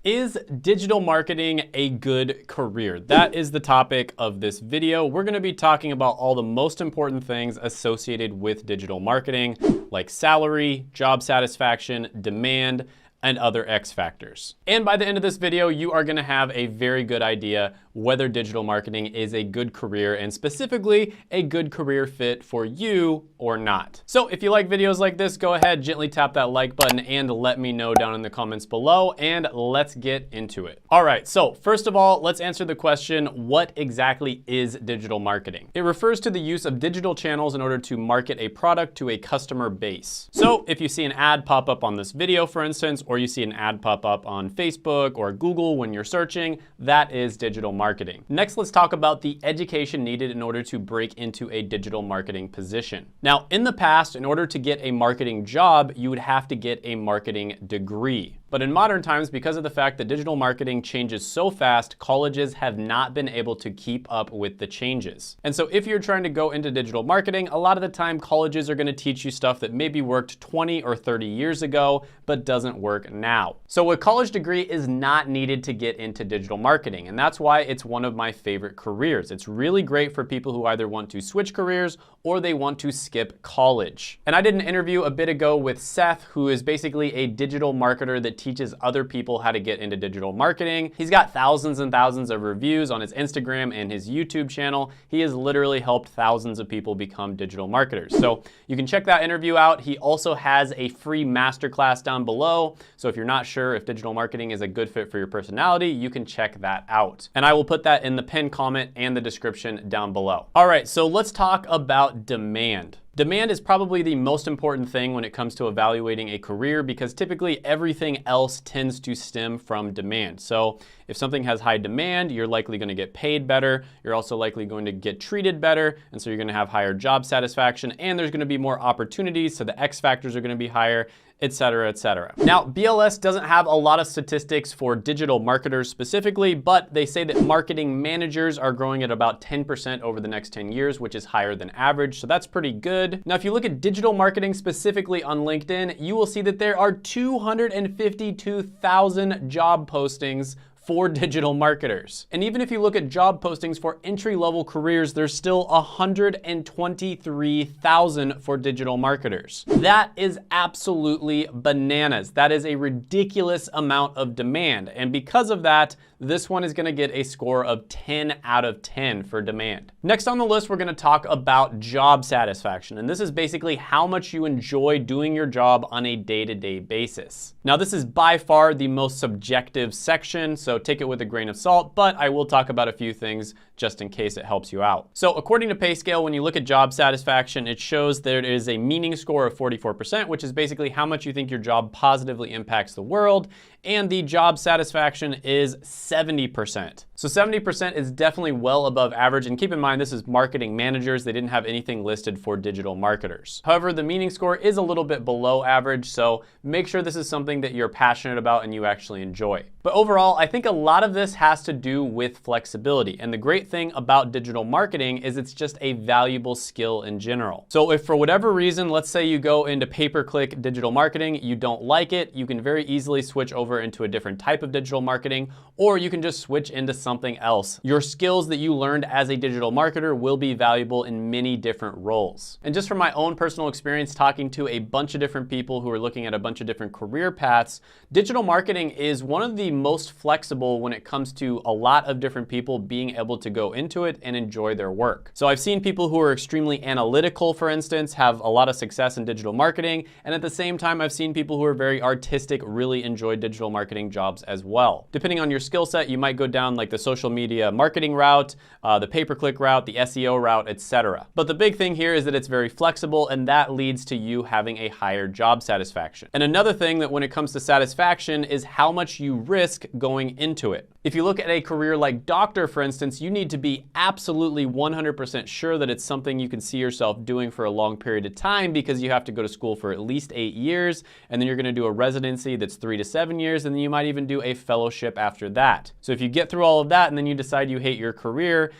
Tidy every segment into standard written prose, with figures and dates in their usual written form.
Is digital marketing a good career? That is the topic of this video. We're going to be talking about all the most important things associated with digital marketing, like salary, job satisfaction, demand, and other X factors. And by the end of this video, you are going to have a very good idea whether digital marketing is a good career and specifically a good career fit for you or not. So if you like videos like this, go ahead, gently tap that like button and let me know down in the comments below, and let's get into it. All right, so first of all, let's answer the question, what exactly is digital marketing? It refers to the use of digital channels in order to market a product to a customer base. So if you see an ad pop up on this video, for instance, or you see an ad pop up on Facebook or Google when you're searching, that is digital marketing. Next, let's talk about the education needed in order to break into a digital marketing position. Now, in the past, in order to get a marketing job, you would have to get a marketing degree. But in modern times, because of the fact that digital marketing changes so fast, colleges have not been able to keep up with the changes. And so if you're trying to go into digital marketing, a lot of the time colleges are going to teach you stuff that maybe worked 20 or 30 years ago, but doesn't work now. So a college degree is not needed to get into digital marketing. And that's why it's one of my favorite careers. It's really great for people who either want to switch careers or they want to skip college. And I did an interview a bit ago with Seth, who is basically a digital marketer that teaches other people how to get into digital marketing. He's got thousands and thousands of reviews on his Instagram and his YouTube channel. He has literally helped thousands of people become digital marketers. So you can check that interview out. He also has a free masterclass down below. So if you're not sure if digital marketing is a good fit for your personality, you can check that out. And I will put that in the pinned comment and the description down below. All right, so let's talk about demand. Demand is probably the most important thing when it comes to evaluating a career because typically everything else tends to stem from demand. So if something has high demand, you're likely going to get paid better. You're also likely going to get treated better. And so you're going to have higher job satisfaction and there's going to be more opportunities. So the X factors are going to be higher, et cetera, et cetera. Now, BLS doesn't have a lot of statistics for digital marketers specifically, but they say that marketing managers are growing at about 10% over the next 10 years, which is higher than average. So that's pretty good. Now, if you look at digital marketing specifically on LinkedIn, you will see that there are 252,000 job postings for digital marketers. And even if you look at job postings for entry-level careers, there's still 123,000 for digital marketers. That is absolutely bananas. That is a ridiculous amount of demand. And because of that, this one is gonna get a score of 10 out of 10 for demand. Next on the list, we're gonna talk about job satisfaction. And this is basically how much you enjoy doing your job on a day-to-day basis. Now, this is by far the most subjective section, so take it with a grain of salt, but I will talk about a few things just in case it helps you out. So according to PayScale, when you look at job satisfaction, it shows there is a meaning score of 44%, which is basically how much you think your job positively impacts the world, and the job satisfaction is 70%. So 70% is definitely well above average, and keep in mind this is marketing managers. They didn't have anything listed for digital marketers. However, the meaning score is a little bit below average, so make sure this is something that you're passionate about and you actually enjoy. But overall, I think a lot of this has to do with flexibility, and the great thing about digital marketing is it's just a valuable skill in general. So if for whatever reason, let's say you go into pay-per-click digital marketing, you don't like it, you can very easily switch over into a different type of digital marketing, or you can just switch into something else. Your skills that you learned as a digital marketer will be valuable in many different roles. And just from my own personal experience talking to a bunch of different people who are looking at a bunch of different career paths, digital marketing is one of the most flexible when it comes to a lot of different people being able to go into it and enjoy their work. So I've seen people who are extremely analytical, for instance, have a lot of success in digital marketing. And at the same time, I've seen people who are very artistic really enjoy digital marketing jobs as well. Depending on your skill set, you might go down like the social media marketing route, the pay-per-click route, the SEO route, etc. But the big thing here is that it's very flexible, and that leads to you having a higher job satisfaction. And another thing that when it comes to satisfaction is how much you risk going into it. If you look at a career like doctor, for instance, you need to be absolutely 100% sure that it's something you can see yourself doing for a long period of time, because you have to go to school for at least 8 years, and then you're gonna do a residency that's 3 to 7 years, and then you might even do a fellowship after that. So if you get through all of that and then you decide you hate your career,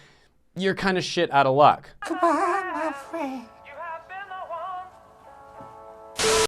you're kind of shit out of luck. Goodbye, my friend.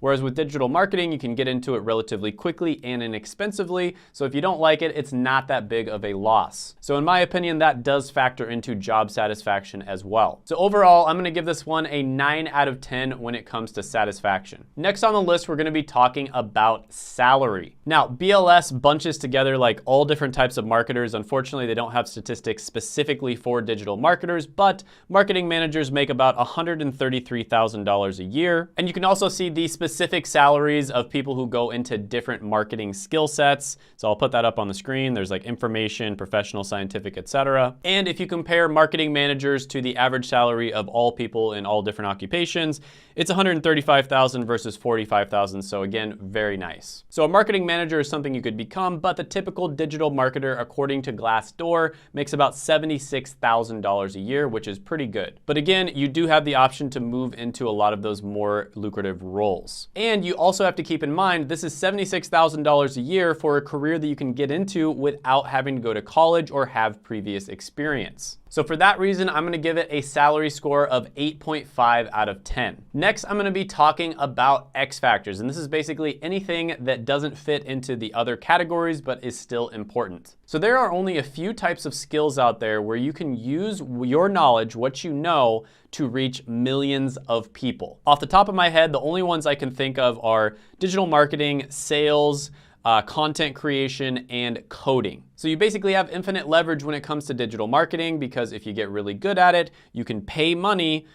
Whereas with digital marketing, you can get into it relatively quickly and inexpensively. So if you don't like it, it's not that big of a loss. So in my opinion, that does factor into job satisfaction as well. So overall, I'm gonna give this one a 9 out of 10 when it comes to satisfaction. Next on the list, we're gonna be talking about salary. Now, BLS bunches together like all different types of marketers. Unfortunately, they don't have statistics specifically for digital marketers, but marketing managers make about $133,000 a year. And you can also see the specific salaries of people who go into different marketing skill sets. So I'll put that up on the screen. There's like information, professional, scientific, etc. And if you compare marketing managers to the average salary of all people in all different occupations, it's $135,000 versus $45,000. So again, very nice. So a marketing manager is something you could become, but the typical digital marketer, according to Glassdoor, makes about $76,000 a year, which is pretty good. But again, you do have the option to move into a lot of those more lucrative roles. And you also have to keep in mind, this is $76,000 a year for a career that you can get into without having to go to college or have previous experience. So for that reason, I'm gonna give it a salary score of 8.5 out of 10. Next, I'm gonna be talking about X factors, and this is basically anything that doesn't fit into the other categories but is still important. So there are only a few types of skills out there where you can use your knowledge, what you know, to reach millions of people. Off the top of my head, the only ones I can think of are digital marketing, sales, content creation, and coding. So you basically have infinite leverage when it comes to digital marketing, because if you get really good at it, you can pay money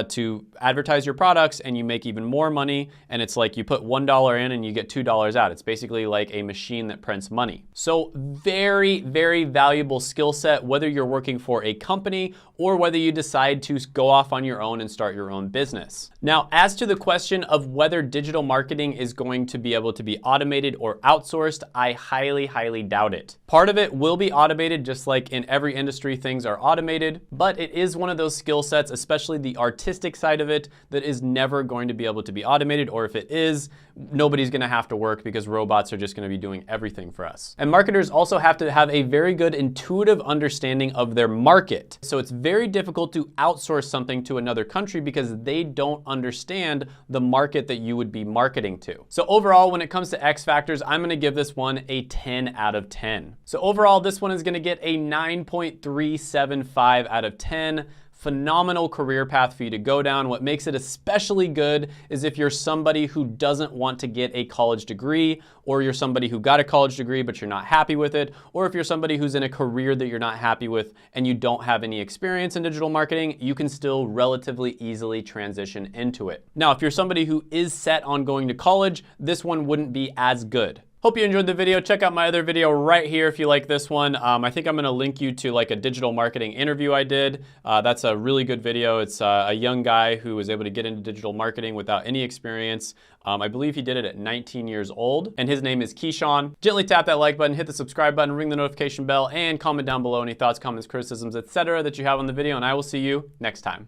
to advertise your products and you make even more money. And it's like you put $1 in and you get $2 out. It's basically like a machine that prints money. So very, very valuable skill set, whether you're working for a company or whether you decide to go off on your own and start your own business. Now, as to the question of whether digital marketing is going to be able to be automated or outsourced, I highly, highly doubt it. Part of it will be automated, just like in every industry, things are automated, but it is one of those skill sets, especially the artistic side of it, that is never going to be able to be automated, or if it is, nobody's gonna have to work because robots are just gonna be doing everything for us. And marketers also have to have a very good intuitive understanding of their market. So it's very difficult to outsource something to another country because they don't understand the market that you would be marketing to. So overall, when it comes to X factors, I'm gonna give this one a 10 out of 10. So overall, this one is gonna get a 9.375 out of 10. Phenomenal career path for you to go down. What makes it especially good is if you're somebody who doesn't want to get a college degree, or you're somebody who got a college degree but you're not happy with it, or if you're somebody who's in a career that you're not happy with and you don't have any experience in digital marketing, you can still relatively easily transition into it. Now, if you're somebody who is set on going to college, this one wouldn't be as good. Hope you enjoyed the video. Check out my other video right here if you like this one. I think I'm gonna link you to like a digital marketing interview I did. That's a really good video. It's a young guy who was able to get into digital marketing without any experience. I believe he did it at 19 years old, and his name is Keyshawn. Gently tap that like button, hit the subscribe button, ring the notification bell, and comment down below any thoughts, comments, criticisms, etc. that you have on the video, and I will see you next time.